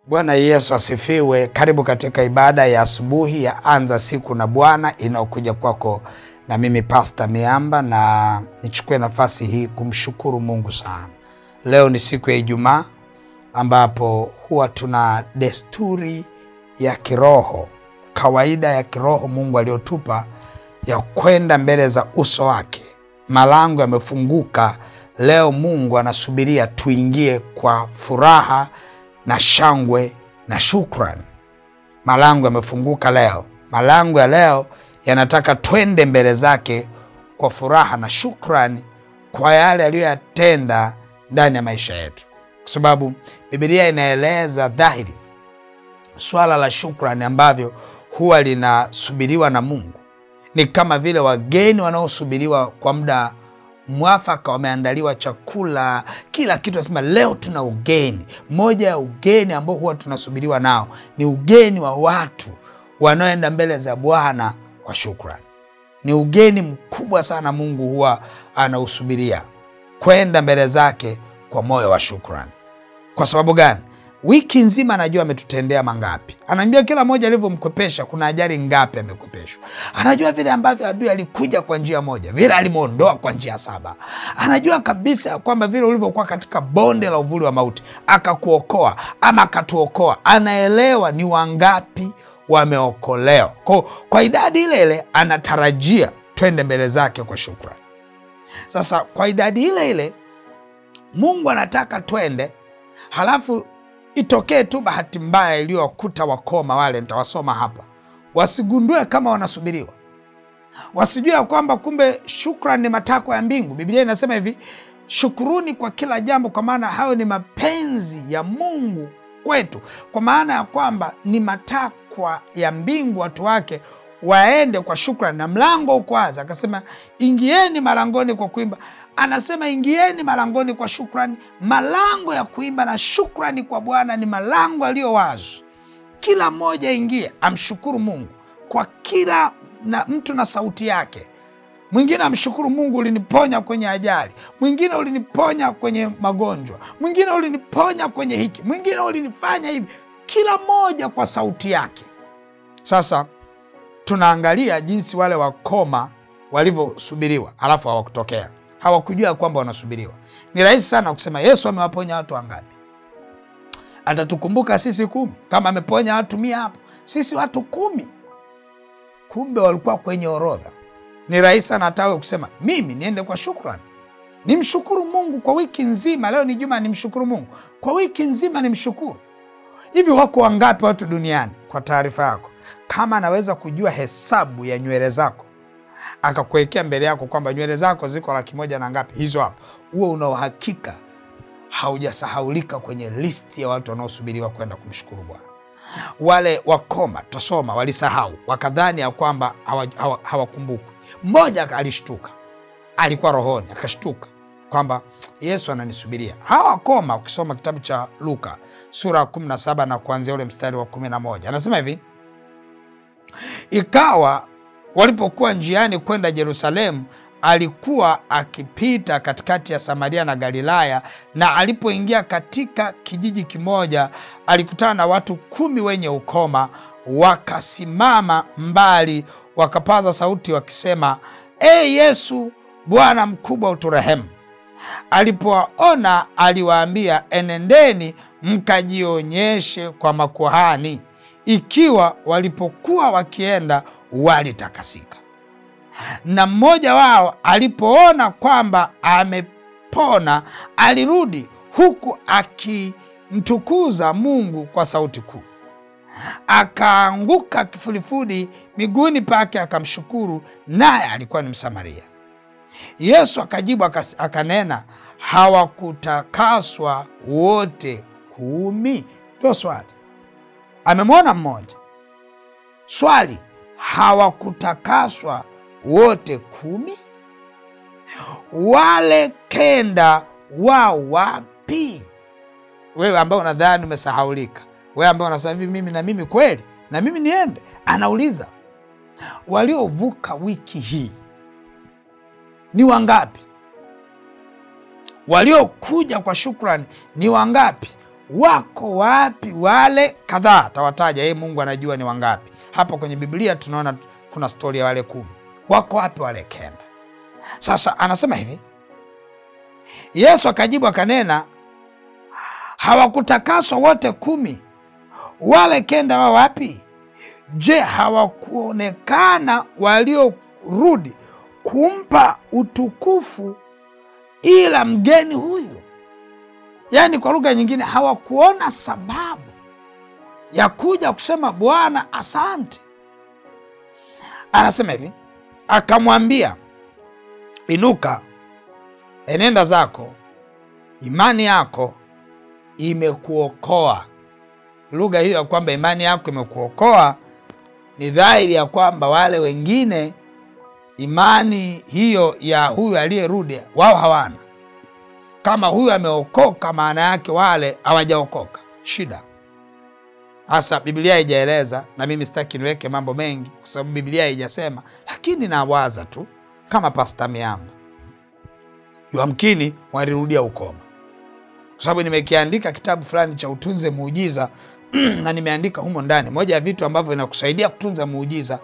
Bwana Yesu asifiwe. Karibu katika ibada ya asubuhi ya Anza Siku na Bwana inayokuja kwako na mimi Pastor Miamba, na nichukue nafasi hii kumshukuru Mungu sana. Leo ni siku ya Ijumaa ambapo huwa tuna desturi ya kiroho, kawaida ya kiroho Mungu aliyotupa ya kwenda mbele za uso wake. Malango yamefunguka. Leo Mungu anasubiria tuingie kwa furaha na shangwe na shukrani. Malango yamefunguka leo. Malango ya leo yanataka twende mbele zake kwa furaha na shukrani kwa yale aliyoyatenda ndani ya maisha yetu. Kwa sababu Biblia inaeleza dhahiri swala la shukrani ambavyo huwa linasubiriwa na Mungu. Ni kama vile wageni wanaosubiriwa kwa muda mwafaka, wameandaliwa chakula, kila kitu. Nasema leo tuna ugeni. Moja ya ugeni ambao huwa tunasubiriwa nao ni ugeni wa watu wanaoenda mbele za Bwana kwa shukrani. Ni ugeni mkubwa sana Mungu huwa anausubiria, kwenda mbele zake kwa moyo wa shukrani. Kwa sababu gani? Wiki nzima anajua ametutendea mangapi. Anajua kila mmoja alivyomkwepesha, kuna ajali ngapi amekwepeshwa. Anajua vile ambavyo adui alikuja kwa njia moja, vile alimuondoa kwa njia 7. Anajua kabisa kwamba vile ulivyokuwa katika bonde la uvuli wa mauti akakuokoa ama akatuokoa. Anaelewa ni wangapi wameokolewa. Kwa idadi ile ile anatarajia twende mbele zake kwa shukrani. Sasa kwa idadi ile ile Mungu anataka twende, halafu itokee tu bahati mbaya iliyowakuta wakoma wale, nitawasoma hapa, wasigundue kama wanasubiriwa. Wasijue kwamba kumbe shukrani ni matakwa ya mbingu. Biblia inasema hivi, shukuruni kwa kila jambo, kwa maana hayo ni mapenzi ya Mungu kwetu. Kwa maana ya kwamba ni matakwa ya mbingu watu wake waende kwa shukrani. Na mlango uko wazi, akasema ingieni malangoni kwa kuimba. Anasema ingieni malangoni kwa shukrani. Malango ya kuimba na shukrani kwa Bwana ni malango yaliyo wazi. Kila mmoja ingie amshukuru Mungu kwa kila mtu na sauti yake. Mwingine amshukuru Mungu, uliniponya kwenye ajali. Mwingine uliniponya kwenye magonjwa. Mwingine uliniponya kwenye hiki. Mwingine ulinifanya hivi. Kila mmoja kwa sauti yake. Sasa tunaangalia jinsi wale wakoma walivyosubiriwa, alafu hawakutokea. Hawakujua kwamba wanasubiriwa. Ni rahisi sana kusema Yesu amewaponya watu wangapi. Atatukumbuka sisi 10. Kama ameponya watu 100 hapo, sisi watu 10. Kumbe walikuwa kwenye orodha. Ni rahisi sana hata kusema mimi niende kwa shukrani. Nimshukuru Mungu kwa wiki nzima. Leo ni Juma, nimshukuru Mungu kwa wiki nzima, nimshukuru. Hivi wako wangapi watu duniani? Kwa taarifa yako, kama anaweza kujua hesabu ya nywele zako akakuwekea mbele yako kwamba nywele zako ziko 100,000 na ngapi, hizo hapo, huo una uhakika haujasahaulika kwenye listi ya watu wanaosubiriwa kwenda kumshukuru Bwana. Wale wakoma tusoma walisahau, wakadhani ya kwamba hawakumbuki. Mmoja alishtuka, alikuwa rohoni, akashtuka kwamba Yesu ananisubiria. Hawa wakoma, ukisoma kitabu cha Luka sura 17 na kuanzia ule mstari wa 11, anasema hivi, ikawa walipokuwa njiani kwenda Yerusalemu, alikuwa akipita katikati ya Samaria na Galilaya, na alipoingia katika kijiji kimoja alikutana na watu 10 wenye ukoma. Wakasimama mbali, wakapaza sauti wakisema, Yesu, Bwana mkubwa, uturehemu. Alipowaona aliwaambia, enendeni mkajionyeshe kwa makuhani. Ikiwa walipokuwa wakienda walitakasika. Na mmoja wao alipoona kwamba amepona, alirudi huku akimtukuza Mungu kwa sauti kuu. Akaanguka kifudifudi miguuni pake akamshukuru, naye alikuwa ni Msamaria. Yesu akajibu akanena, hawakutakaswa wote 10? Ndio swali. Amemwona mmoja. Swali, hawakutakaswa wote 10? Wale 9 wao wapi? Wewe ambao unadhani umesahaulika, wewe ambao unasema hivi, mimi na mimi kweli, na mimi niende. Anauliza, waliovuka wiki hii ni wangapi? Waliokuja kwa shukrani ni wangapi? wako wapi wale kadhaa? Tawataja, yeye Mungu anajua ni wangapi. Hapo kwenye Biblia tunaona kuna story ya wale 10. Wako wapi wale 9? Sasa anasema hivi, Yesu akajibu akanena, hawakutakaswa wote 10? Wale 9 wa wapi? Je, hawakuonekana waliorudi kumpa utukufu ila mgeni huyu? Yaani kwa lugha nyingine, hawakuona sababu ya kuja kusema Bwana asante. Anasema hivi, akamwambia, inuka, enenda zako, imani yako imekuokoa. Lugha hiyo ya kwamba imani yako imekuokoa ni dhahiri ya kwamba wale wengine imani hiyo ya huyu aliyerudi wao hawana. Kama huyu ameokoka, maana yake wale hawajaokoka. Shida hasa Biblia haijaeleza, na mimi sitaki niweke mambo mengi kwa sababu Biblia haijasema, lakini nawaza tu kama Pastor Miamba, yamkini walirudia ukoma. Kwa sababu nimekiandika kitabu fulani cha utunze muujiza na nimeandika humo ndani, moja ya vitu ambavyo vinakusaidia kutunza muujiza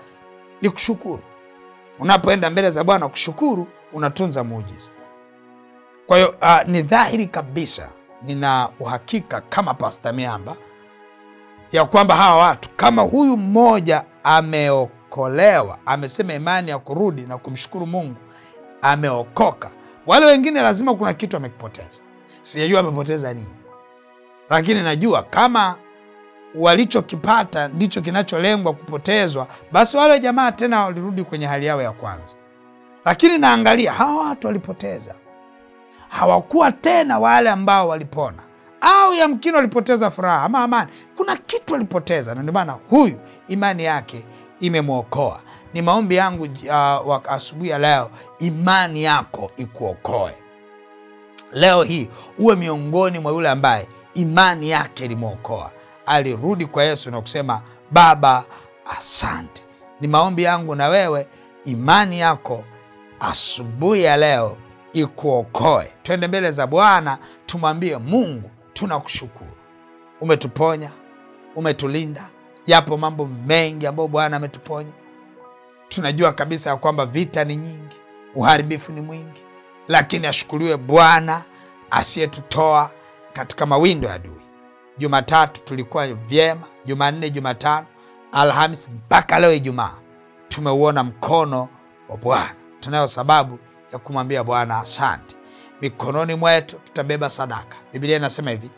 ni kushukuru. Unapoenda mbele za Bwana kushukuru, unatunza muujiza. Kwa hiyo ni dhahiri kabisa, nina uhakika kama Pastor Miamba ya kwamba hawa watu, kama huyu mmoja ameokolewa, amesema imani ya kurudi na kumshukuru Mungu, ameokoka, wale wengine lazima kuna kitu amekipoteza. Sijajua amepoteza nini, lakini najua kama walichokipata ndicho kinacholengwa kupotezwa, basi wale jamaa tena walirudi kwenye hali yao ya kwanza. Lakini naangalia hawa watu walipoteza, hawakuwa tena wale ambao walipona, au yamkini walipoteza furaha ama amani. Kuna kitu walipoteza, na ndio maana huyu imani yake imemwokoa. Ni maombi yangu asubuhi ya leo, imani yako ikuokoe. Leo hii uwe miongoni mwa yule ambaye imani yake ilimwokoa, alirudi kwa Yesu na kusema Baba asante. Ni maombi yangu na wewe, imani yako asubuhi ya leo ikuokoe. Twende mbele za Bwana, tumwambie Mungu tunakushukuru, umetuponya, umetulinda. Yapo mambo mengi ambayo Bwana ametuponya. Tunajua kabisa ya kwamba vita ni nyingi, uharibifu ni mwingi, lakini ashukuriwe Bwana asiyetutoa katika mawindo ya adui. Jumatatu tulikuwa vyema, Jumanne, Jumatano, Alhamisi mpaka leo Ijumaa tumeuona mkono wa Bwana. Tunayo sababu ya kumwambia Bwana asante. Mikononi mwetu tutabeba sadaka. Biblia inasema hivi,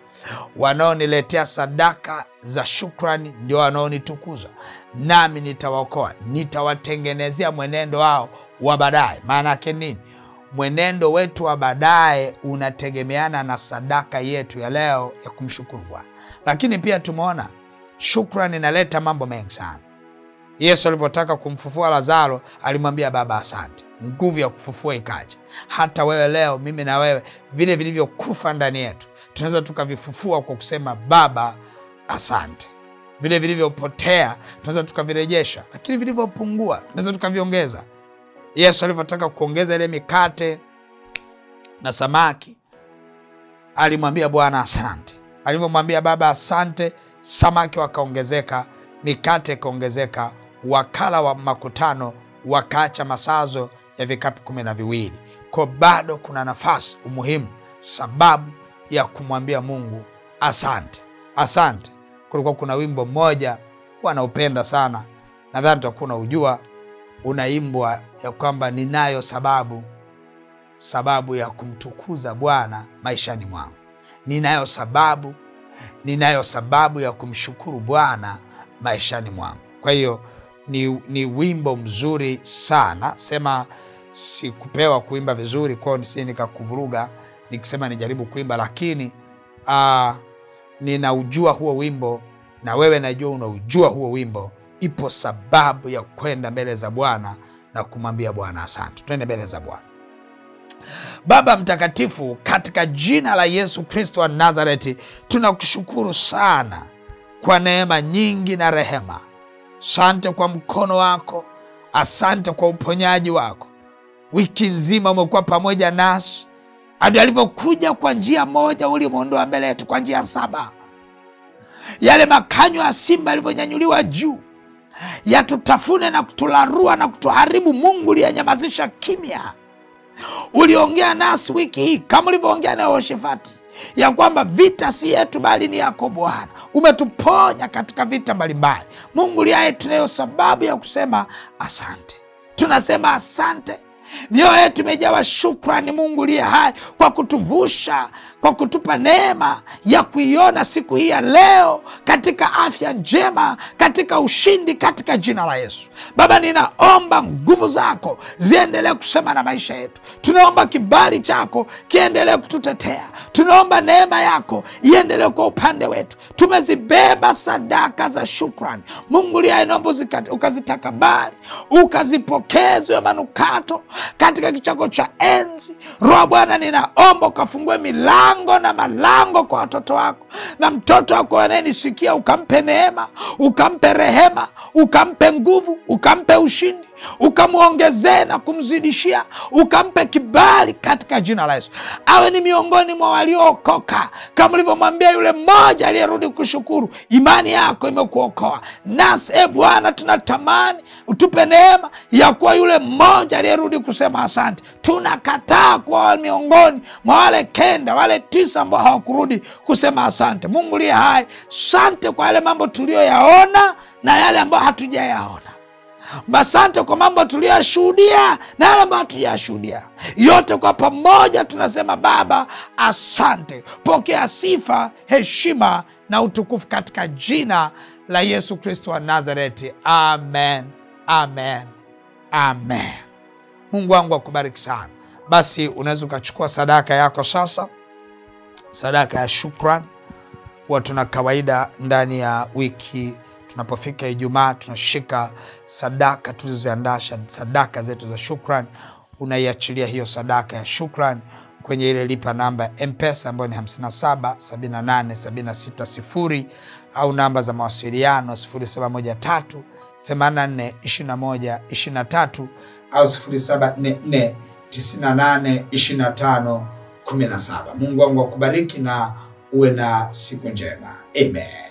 wanaoniletea sadaka za shukrani ndio wanaonitukuza, nami nitawaokoa, nitawatengenezea mwenendo wao wa baadaye. Maana yake nini? Mwenendo wetu wa baadaye unategemeana na sadaka yetu ya leo ya kumshukuru Bwana. Lakini pia tumeona shukrani inaleta mambo mengi sana. Yesu alipotaka kumfufua Lazaro alimwambia Baba asante, nguvu ya kufufua ikaja. Hata wewe leo, mimi na wewe, vile vilivyokufa ndani yetu tunaweza tukavifufua kwa kusema Baba asante. Vile vilivyopotea tunaweza tukavirejesha, lakini vilivyopungua tunaweza tukaviongeza. Yesu alipotaka kuongeza ile mikate na samaki alimwambia Bwana asante. Alipomwambia Baba asante, samaki wakaongezeka, mikate ikaongezeka, wakala wa makutano wakaacha masazo ya vikapu 12. Kwa bado kuna nafasi, umuhimu, sababu ya kumwambia Mungu asante. Asante. Kulikuwa kuna wimbo mmoja wanaupenda sana, nadhani tutakuwa unajua, unaimbwa ya kwamba ninayo sababu ya kumtukuza Bwana maishani mwangu. Ninayo sababu ya kumshukuru Bwana maishani mwangu. Kwa hiyo ni wimbo mzuri sana. Sema sikupewa kuimba vizuri, kwa nisi nikakuvuruga nikisema nijaribu kuimba, lakini ninaujua huo wimbo, na wewe najua unaujua huo wimbo. Ipo sababu ya kwenda mbele za Bwana na kumwambia Bwana asante. Twende mbele za Bwana. Baba mtakatifu, katika jina la Yesu Kristo wa Nazareti, tunakushukuru sana kwa neema nyingi na rehema. Asante kwa mkono wako, asante kwa uponyaji wako. Wiki nzima umekuwa pamoja nasi. hadi alivyokuja kwa njia moja ulimuondoa mbele yetu kwa njia 7. Yale makanywa ya simba yalivyonyanyuliwa juu yatutafune na kutularua na kutuharibu, Mungu uliyanyamazisha kimya. Uliongea nasi wiki hii kama ulivyoongea na Yehoshafati ya kwamba vita si yetu bali ni yako Bwana. Umetuponya katika vita mbalimbali. Mungu uliye, tunayo sababu ya kusema asante. Tunasema asante. Mioyo yetu imejawa shukrani, Mungu uliye hai, kwa kutuvusha, kwa kutupa neema ya kuiona siku hii ya leo katika afya njema, katika ushindi, katika jina la Yesu. Baba, ninaomba nguvu zako ziendelee kusema na maisha yetu. Tunaomba kibali chako kiendelee kututetea. Tunaomba neema yako iendelee kwa upande wetu. Tumezibeba sadaka za shukrani. Mungu uliye hai, naomba ukazitakabali, ukazipokeze manukato katika kichako cha enzi. Roho Bwana, ninaomba ukafungue milango na malango kwa watoto wako, na mtoto wako anayenisikia ukampe neema, ukampe rehema, ukampe nguvu, ukampe ushindi, ukamuongezee na kumzidishia, ukampe kibali katika jina la Yesu. Awe ni miongoni mwa waliookoka kama ulivyomwambia yule mmoja aliyerudi kushukuru, imani yako imekuokoa. Nasi Bwana tunatamani utupe neema ya kuwa yule mmoja aliyerudi kusema asante. Tunakataa kuwa miongoni mwa wale 9, wale 9 ambao hawakurudi kusema asante. Mungu uliye hai, asante kwa yale mambo tuliyoyaona na yale ambayo hatujayaona. Asante kwa mambo tuliyoshuhudia na yale ambayo hatujashuhudia. Yote kwa pamoja tunasema Baba asante. Pokea sifa, heshima na utukufu katika jina la Yesu Kristo wa Nazareti. Amen. Amen. Amen. Mungu wangu akubariki sana. Basi unaweza ukachukua sadaka yako sasa. Sadaka ya shukrani. Huwa tuna kawaida ndani ya wiki, tunapofika Ijumaa tunashika sadaka tulizoziandaa, sadaka zetu za shukrani. Unaiachilia hiyo sadaka ya shukrani kwenye ile lipa namba M-Pesa ambayo ni 577876 au namba za mawasiliano 0713 84 21 23 au 0744 98 25 17. Mungu wangu akubariki na uwe na siku njema. Amen.